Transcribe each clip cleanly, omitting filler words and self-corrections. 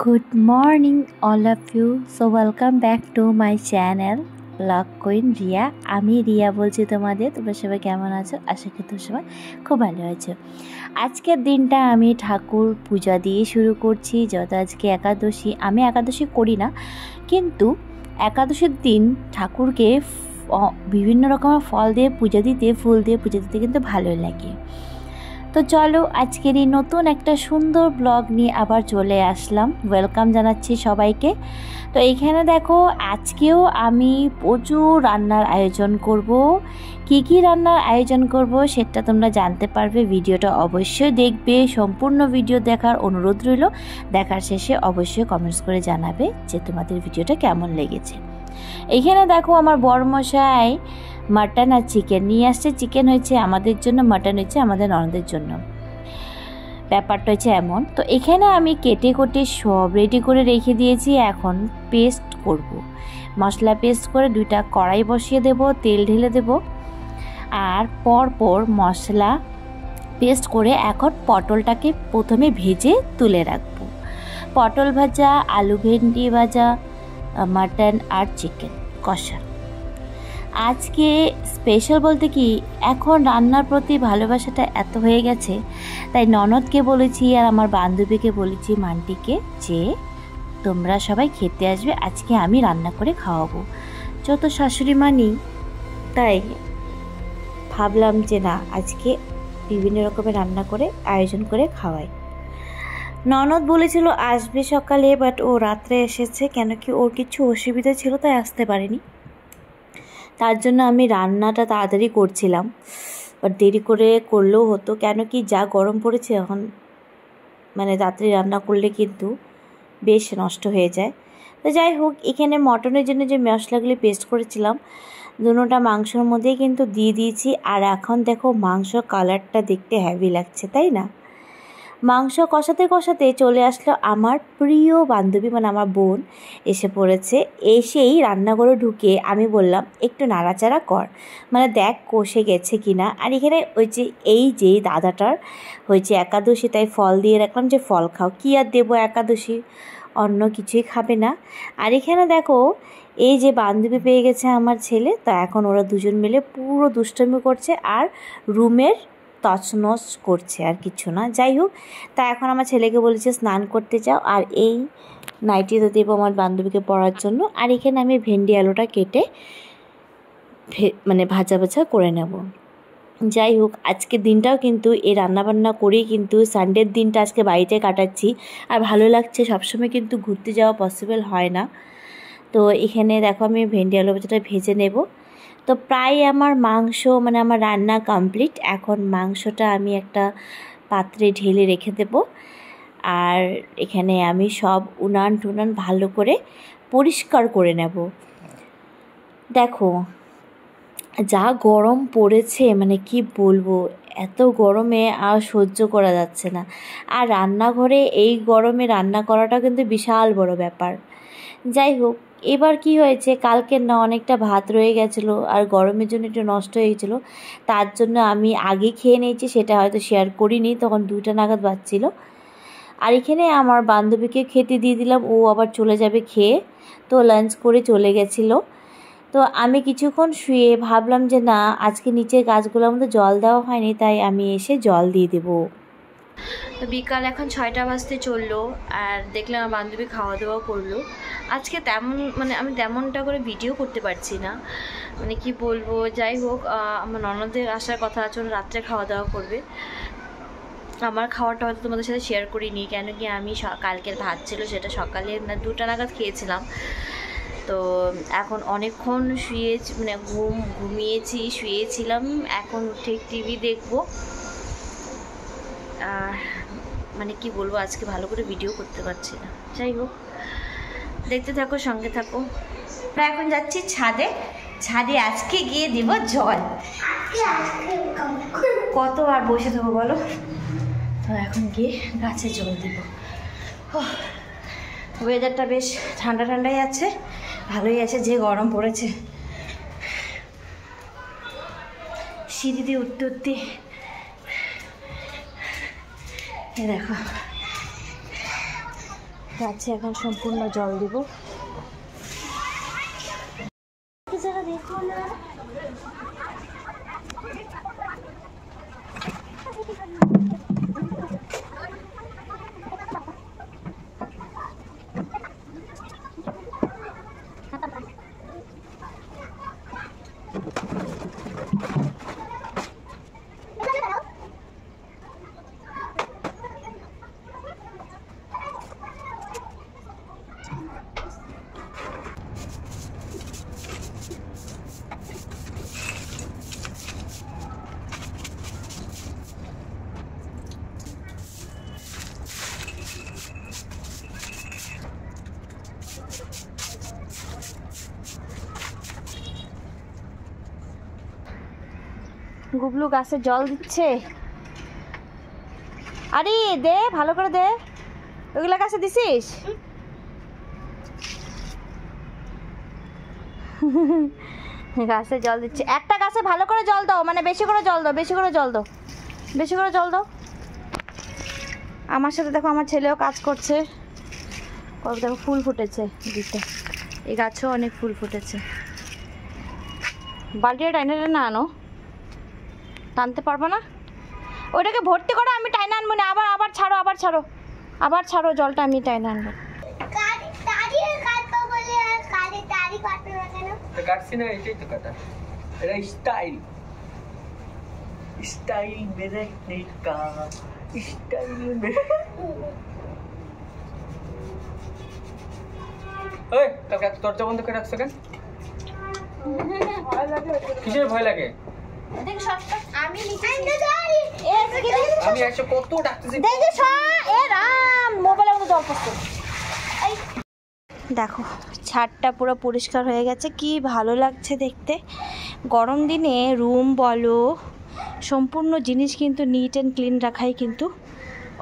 Good morning all of you. So welcome back to my channel Vlog Queen Riya. আমি রিয়া বলছি তোমাদের। তোমরা সবাই কেমন আছো? আশা করি তোমরা সবাই খুব ভালো আছো। আজকের দিনটা আমি ঠাকুর পূজা দিয়ে শুরু করছি। যত আজকে একাদশী, আমি একাদশী করি না, কিন্তু একাদশীর দিন ঠাকুরকে বিভিন্ন রকমের ফল দিয়ে পূজা দিতে, ফুল দিয়ে পূজা দিতে কিন্তু ভালোই লাগে। তো চলো আজকের এই নতুন একটা সুন্দর ব্লগ নিয়ে আবার চলে আসলাম। ওয়েলকাম জানাচ্ছি সবাইকে। তো এইখানে দেখো আজকেও আমি প্রচুর রান্নার আয়োজন করব। কি রান্নার আয়োজন করব সেটা তোমরা জানতে পারবে। ভিডিওটা অবশ্যই দেখবে, সম্পূর্ণ ভিডিও দেখার অনুরোধ রইল। দেখার শেষে অবশ্যই কমেন্টস করে জানাবে যে তোমাদের ভিডিওটা কেমন লেগেছে। এইখানে দেখো আমার বড়মশাই মাটন আর চিকেন নিয়ে আসছে। চিকেন হয়েছে আমাদের জন্য, মাটন হয়েছে আমাদের ননদের জন্য। ব্যাপারটা হচ্ছে এমন। তো এখানে আমি কেটে সব রেডি করে রেখে দিয়েছি। এখন পেস্ট করব, মশলা পেস্ট করে 2টা কড়াই বসিয়ে দেব, তেল ঢেলে দেব, আর পরপর মশলা পেস্ট করে এখন পটলটাকে প্রথমে ভেজে তুলে রাখবো। পটল ভাজা, আলু ভেন্ডি ভাজা, মাটন আর চিকেন কষা। আজকে স্পেশাল বলতে কি, এখন রান্নার প্রতি ভালোবাসাটা এত হয়ে গেছে, তাই ননদকে বলেছি আর আমার বান্ধবীকে বলেছি, মান্টিকে, যে তোমরা সবাই খেতে আসবে, আজকে আমি রান্না করে খাওয়াবো। যত শাশুড়ি মানি, তাই ভাবলাম যে না, আজকে বিভিন্ন রকমের রান্না করে আয়োজন করে খাওয়াই। ননদ বলেছিল আসবে সকালে, বাট ও রাত্রে এসেছে, কেন কি ওর কিছু অসুবিধা ছিল, তাই আসতে পারেনি। তার জন্য আমি রান্নাটা তাড়াতাড়ি করছিলাম, বাট দেরি করে করলেও হতো, কেন কি যা গরম পড়েছে এখন, মানে তাড়াতাড়ি রান্না করলে কিন্তু বেশ নষ্ট হয়ে যায়। তো যাই হোক, এখানে মটনের জন্য যে মশলাগুলি পেস্ট করেছিলাম দুটোটা মাংসর মধ্যেই কিন্তু দিয়ে দিয়েছি। আর এখন দেখো মাংস কালারটা দেখতে হেভি লাগছে, তাই না? মাংস কষাতে কষাতে চলে আসলো আমার প্রিয় বান্ধবী, মানে আমার বোন এসে পড়েছে। এসেই রান্নাঘরে ঢুকে আমি বললাম একটু নাড়াচাড়া কর, মানে দেখ কষে গেছে কিনা। আর এখানে ওই যে এই যে দাদাটার হয়েছে একাদশী, তাই ফল দিয়ে রাখলাম যে ফল খাও। কী আর দেবো, একাদশী, অন্য কিছুই খাবে না। আর এখানে দেখো এই যে বান্ধবী পেয়ে গেছে আমার ছেলে, তো এখন ওরা দুজন মিলে পুরো দুষ্টুমি করছে আর রুমের তছনছ করছে, আর কিছু না। যাই হোক, তা এখন আমার ছেলেকে বলেছে স্নান করতে যাও, আর এই নাইটিটা দেবো আমার বান্ধবীকে পরার জন্য। আর এখানে আমি ভেন্ডি আলুটা কেটে মানে ভাজা করে নেব। যাই হোক, আজকের দিনটাও কিন্তু এই রান্নাবান্না করেই কিন্তু সানডের দিনটা আজকে বাড়িতে কাটাচ্ছি। আর ভালো লাগছে, সবসময় কিন্তু ঘুরতে যাওয়া পসিবল হয় না। তো এখানে দেখো আমি ভেন্ডি আলু ভাজাটা ভেজে নেব। তো প্রায় আমার মাংস, মানে আমার রান্না কমপ্লিট। এখন মাংসটা আমি একটা পাত্রে ঢেলে রেখে দেব। আর এখানে আমি সব উনান টুনান ভালো করে পরিষ্কার করে নেব। দেখো যা গরম পড়েছে, মানে কি বলবো, এত গরমে আর সহ্য করা যাচ্ছে না। আর রান্নাঘরে এই গরমে রান্না করাটা কিন্তু বিশাল বড় ব্যাপার। যাই হোক, এবার কি হয়েছে, কালকের না অনেকটা ভাত রয়ে গেছিলো, আর গরমের জন্য একটু নষ্ট হয়ে গেছিলো, তার জন্য আমি আগে খেয়ে নিয়েছি, সেটা হয়তো শেয়ার করিনি, তখন 2টা নাগাদ বাজছিল। আর এখানে আমার বান্ধবীকে খেতে দিয়ে দিলাম, ও আবার চলে যাবে খেয়ে, তো লাঞ্চ করে চলে গেছিলো। তো আমি কিছুক্ষণ শুয়ে ভাবলাম যে না, আজকে নিচের গাছগুলোর মধ্যে জল দেওয়া হয়নি, তাই আমি এসে জল দিয়ে দেবো। তো বিকাল এখন 6টা বাজতে চললো, আর দেখলাম আমার বান্ধবী খাওয়া দাওয়া করলো। আজকে তেমন, মানে আমি তেমনটা করে ভিডিও করতে পারছি না, মানে কি বলবো। যাই হোক, আমার ননদের আসার কথা আছে, রাত্রে খাওয়া দাওয়া করবে। আমার খাওয়াটা হয়তো তোমাদের সাথে শেয়ার করিনি, কেন কি আমি কালকের ভাত ছিল, সেটা সকালে না 2টা নাগাদ খেয়েছিলাম। তো এখন অনেকক্ষণ মানে ঘুমিয়েছি, শুয়েছিলাম। এখন উঠে টিভি দেখবো। মানে কি বলবো, আজকে ভালো করে ভিডিও করতে পারছি না। যাই হোক, দেখতে থাকো, সঙ্গে থাকো। আমরা এখন যাচ্ছি ছাদে। ছাদে আজকে গিয়ে দিব জল। কত আর বসে থাকবো বলো, তো এখন গিয়ে গাছে জল দিব। ওয়েদারটা বেশ ঠান্ডা ঠান্ডাই আছে, ভালোই আছে, যে গরম পড়েছে। সিঁড়ি দিয়ে উঠতে উঠতে দেখো গাছে এখন সম্পূর্ণ জল দিব। গুবলু গাছে জল দিচ্ছে। আরে দে, ভালো করে দে। ওগুলা গাছে দিছিস? গাছে জল দিচ্ছে। একটা গাছে ভালো করে জল দাও, মানে বেশি করে জল দাও, বেশি করে জল দাও, বেশি করে জল দাও। আমার সাথে দেখো আমার ছেলেও কাজ করছে। দেখো ফুল ফুটেছে দিতে, এই গাছেও অনেক ফুল ফুটেছে। বালতিটা টাইনে না আনো, টানতে পারবো না। ওইটাকে ভর্তি করো, আমি টাইনে আনবো না। আবার আবার ছাড়ো, আবার ছাড়ো, আবার ছাড়ো জলটা, আমি টাইনে আনবো। কাটছি না, এটাই তো কাটা। এটা স্টাইল, স্টাইল মেরে কা স্টাইল মেরে। ওই কাকা দরজা বন্ধ করে রাখছো কেন? কিসের ভয় লাগে? আমি একশো কত ডাকতেছি। দেখো ছাদটা পুরো পরিষ্কার হয়ে গেছে, কি ভালো লাগছে দেখতে। গরম দিনে রুম বলো, সম্পূর্ণ জিনিস কিন্তু নিট অ্যান্ড ক্লিন রাখাই কিন্তু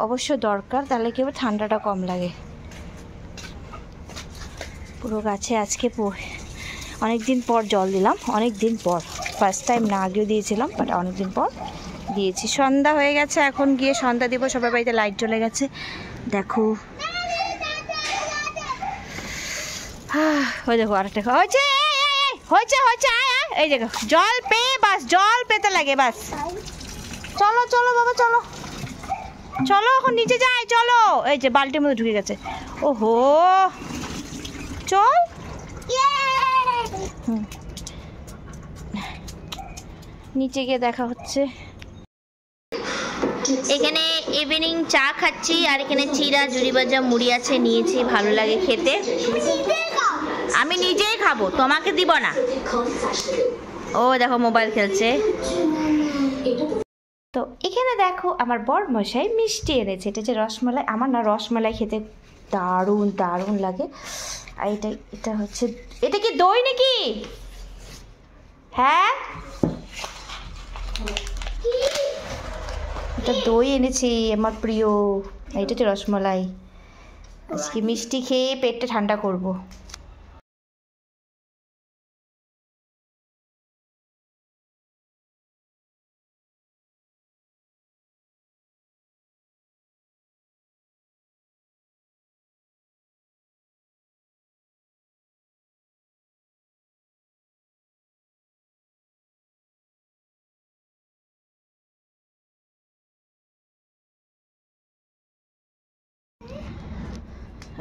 অবশ্য দরকার, তাহলে কি ঠান্ডাটা কম লাগে। পুরো গাছে আজকে অনেক দিন পর জল দিলাম, অনেক দিন পর, ফার্স্ট টাইম না, আগেও দিয়েছিলাম, বাট অনেক দিন পর দিয়েছি। সন্ধ্যা হয়ে গেছে, এখন গিয়ে সন্ধ্যা দিব। সবার বাড়িতে লাইট জ্বলে গেছে দেখো। ওই দেখো আরেকটা হয়েছে, হয়েছে হয়েছে, এই দেখো জল পেয়ে, বাস জল পেতে লাগে বাস। চলো চলো বাবা চলো চলো, এখন নিচে যাই চলো। এই যে বালতির মধ্যে ঢুকে গেছে। ওহো চল। নিচে গিয়ে দেখা হচ্ছে। এখানে ইভিনিং চা খাচ্ছি, আর এখানে চিরা জুড়ি ভাজা মুড়ি আছে, নিয়েছি, ভালো লাগে খেতে। আমি নিজেই খাবো, তোমাকে দিব না। ও দেখো মোবাইল খেলছে। তো এখানে দেখো আমার বর মশাই মিষ্টি এনেছে, এটা যে রসমালাই। আমার না রসমালাই খেতে দারুণ দারুণ লাগে। আর এটা হচ্ছে, এটা কি দই নাকি? হ্যাঁ এটা দই এনেছি, আমার প্রিয়। এটা হচ্ছে রসমালাই। আজকে মিষ্টি খেয়ে পেটটা ঠান্ডা করব।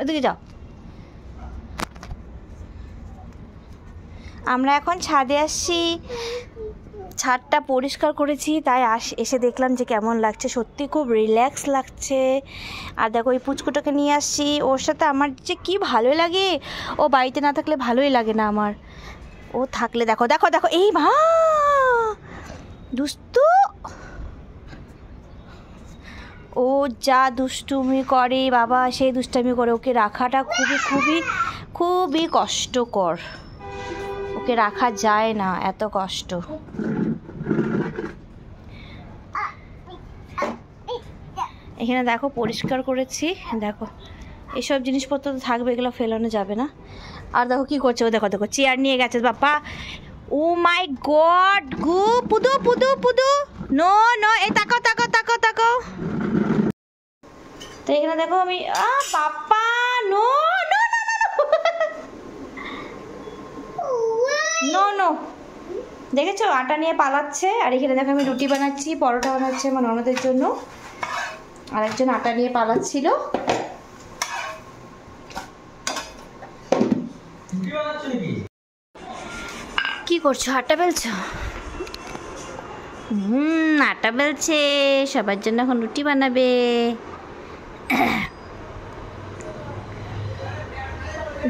এদিকে যাও। আমরা এখন ছাদে আসছি, ছাদটা পরিষ্কার করেছি, তাই এসে দেখলাম যে কেমন লাগছে। সত্যি খুব রিল্যাক্স লাগছে। আর দেখো ওই পুচকুটাকে নিয়ে আসছি, ওর সাথে আমার যে কি ভালো লাগে। ও বাড়িতে না থাকলে ভালোই লাগে না আমার, ও থাকলে দেখো দেখো দেখো, এই মা দুষ্টু, ও যা দুষ্টুমি করে বাবা, সেই দুষ্টামি করে। ওকে রাখাটা খুবই খুবই খুবই কষ্টকর, ওকে রাখা যায় না, এত কষ্ট। এখানে দেখো পরিষ্কার করেছি, দেখো এইসব জিনিসপত্র তো থাকবে, এগুলো ফেলানো যাবে না। আর দেখো কি করছে, ও দেখো দেখো চেয়ার নিয়ে গেছে বাবা। ও মাই গড, গু পুদু পুদু পুদু, নো নো, এই তাকাও তাকাও তাকাও তাকাও। তো এখানে দেখো আমি বাপ্পা দেখেছো আটা নিয়ে পালাচ্ছে। আর এখানে দেখো আমি রুটি বানাচ্ছি, পরোটা বানাচ্ছি আমার ননদের জন্য। আর একজন আটা নিয়ে পালাচ্ছিল। কি করছো? আটা বেলছো? আটা বেলছে, সবার জন্য এখন রুটি বানাবে।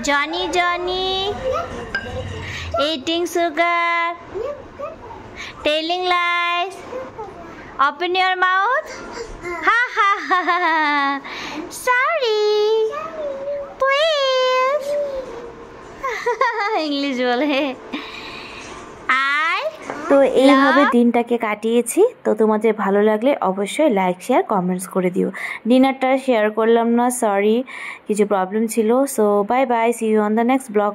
Johnny Johnny eating sugar, telling lies, open your mouth, ha ha ha ha, sorry please, English বলে। তো এইভাবে দিনটাকে কাটিয়েছি। তো তোমাদের ভালো লাগলে অবশ্যই লাইক শেয়ার কমেন্টস করে দিও। ডিনারটা শেয়ার করলাম না, সরি, কিছু প্রবলেম ছিল। So bye bye, see you on the next blog.